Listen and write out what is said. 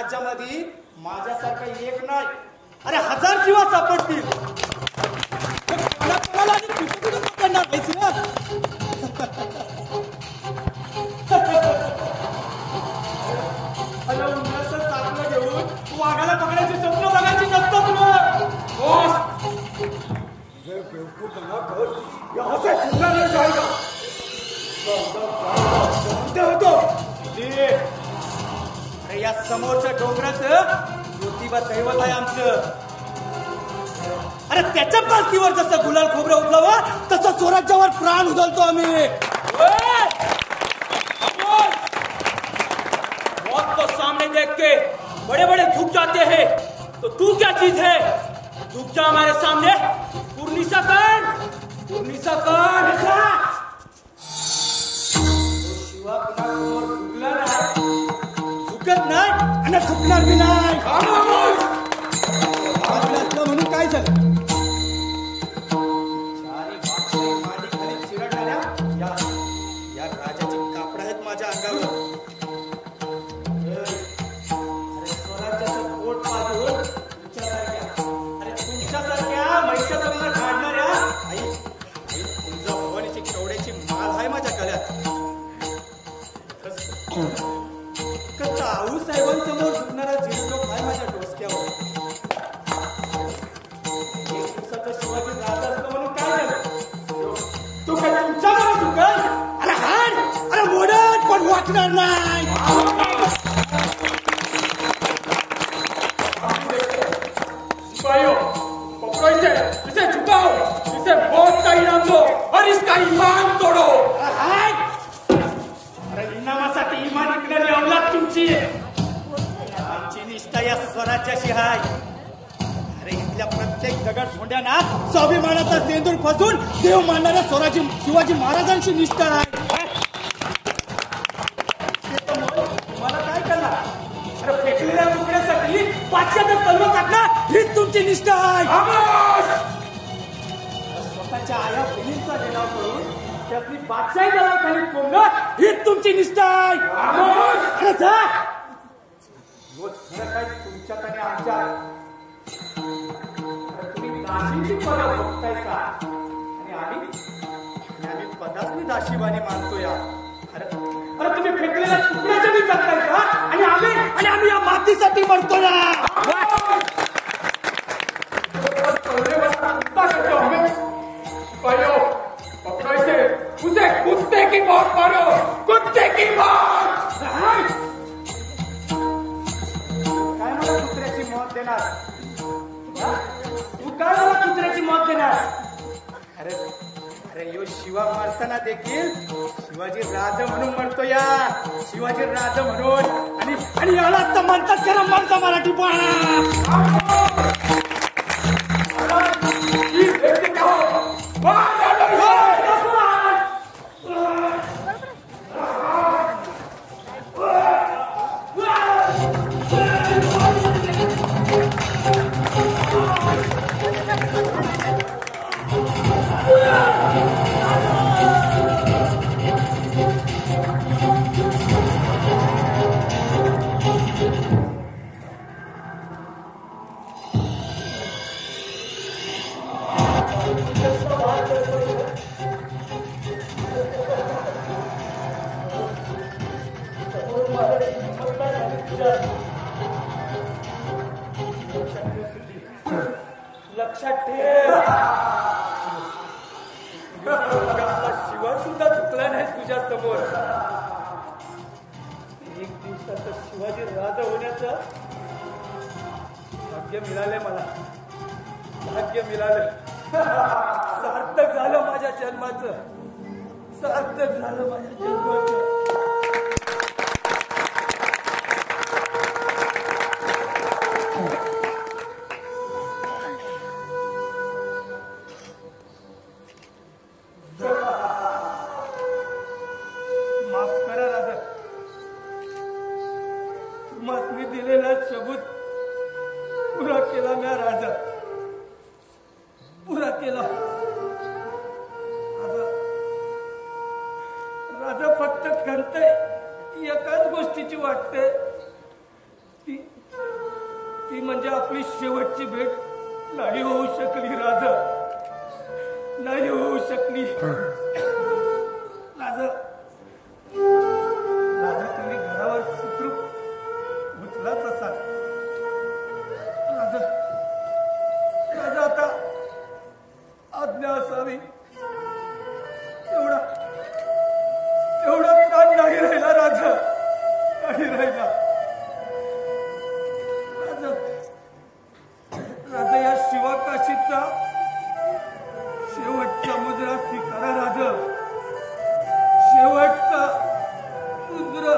राज्यामध्ये माझ्यासारखा एक नाही, अरे 1000 शिवा सापडतील. घेऊन वाघाला पकडायची स्वप्न बघायची नसतं तुला. अरे या समोरच्या डोंगराचं ज्योतिबा दैवत आहे आमचं. अरे त्याच्या पालखीवर जसं गुलाल खोबरं उठलावं तसं स्वराज्यावर प्राण उधळतो आम्ही. मौत को सामने देख के बड़े बड़े झुक जाते हैं, तो तू क्या चीज है? झुक जा हमारे सामने. पूर्णिसा कौन? पूर्णिसा कौन? शिवा कुणासमोर झुकला नाही, झुकत नाही आणि झुकणार बी नाही. म्हणून काय झालं? चारी बादशाही मांडी खाली चिरडणाऱ्या या राजाची कापड आहेत माझ्या अंगावर. अरे स्वराज्याचं पोट पाजून तुमच्यासारख्या महिषाचं मला काढणाऱ्या आई तुमच्या भवानीची केवड्याची माल आहे माझ्या गळ्यात. आऊ साहेबांसमोर झुकणारा झिरटोप आहे माझ्या डोसक्यावर. शिवाजी राजा असतो म्हणून काय झालं? तू काय तुमच्या बरोबर झुकल? अरे हाड, अरे मोडत पण वाचणार नाही. सिपाहियों, पकड़ो इसे, इसे झुकाओ, इसे मौत का इनाम दो और इसका ईमान तोड़ो. अरे इनामासाठी इमान विकणारी अवलाद तुमची. आमची निष्ठा या स्वराज्याशी आहे. अरे इथल्या प्रत्येक दगड सोंड्यांना स्वाभिमानाचा सेंदूर फसून देव मानणाऱ्या स्वराज्य शिवाजी महाराजांची निष्ठा आहे. मला काय करणार? अरे फेकलेल्या तुकड्यासाठी पाचशे कलम काढणार हीच तुमची निष्ठा आहे. स्वतःच्या आया बहिणींचा लिलाव करून त्यातली बादशाही दलाखाली कोंबणं हीच तुमची निष्ठा आहे. अरे जा. खरं काय तुमच्यात आणि आमच्यात तुम्ही दासींची पदं बघताय का? आणि आम्ही पदासनी दाशीबानी मानतो या. अरे तुम्ही फेकलेल्या तुकड्यासाठी जगताय का? आणि आम्ही या मातीसाठी मरतो ना. सिपाहियों, पकड़ो इसे, उसे कुत्ते की मौत मारो, कुत्ते की मौत. काय मला कुत्र्याची मौत देणार? तू काय मला कुत्र्याची मौत देणार? अरे यो शिवा मारताना देखील शिवाजी राजा म्हणून मरतो या. शिवाजी राजा म्हणून. आणि यालाच तर म्हणतात खरं मरता मराठी पाहणा. लक्षात ठेव, शिवा सुद्धा चुकला नाही तुझ्या समोर. एक दिवसाचा शिवाजी राजा होण्याचं भाग्य मिळालंय मला. भाग्य मिळालंय. सार्थक झालं माझ्या जन्माचं. सार्थक झालं माझ्या जन्माचं. दिलेला सबूत पुरा केला म्या राजा. पुरा केला. राजा फक्त करते एकाच गोष्टीची वाटते, ती म्हणजे आपली शेवटची भेट नाही होऊ शकली राजा, नाही होऊ शकली राजा. राजा तुम्ही घरावर सुखरूप उचलाच असाल राजा. राजा आता आज्ञा असावी एवढा प्राण नाही राहिला राजा, नाही राहिला राजा. राजा या शिवाकाशीचा शेवटचा मुद्रा स्वीकारा राजा, शेवटचा मुद्रा.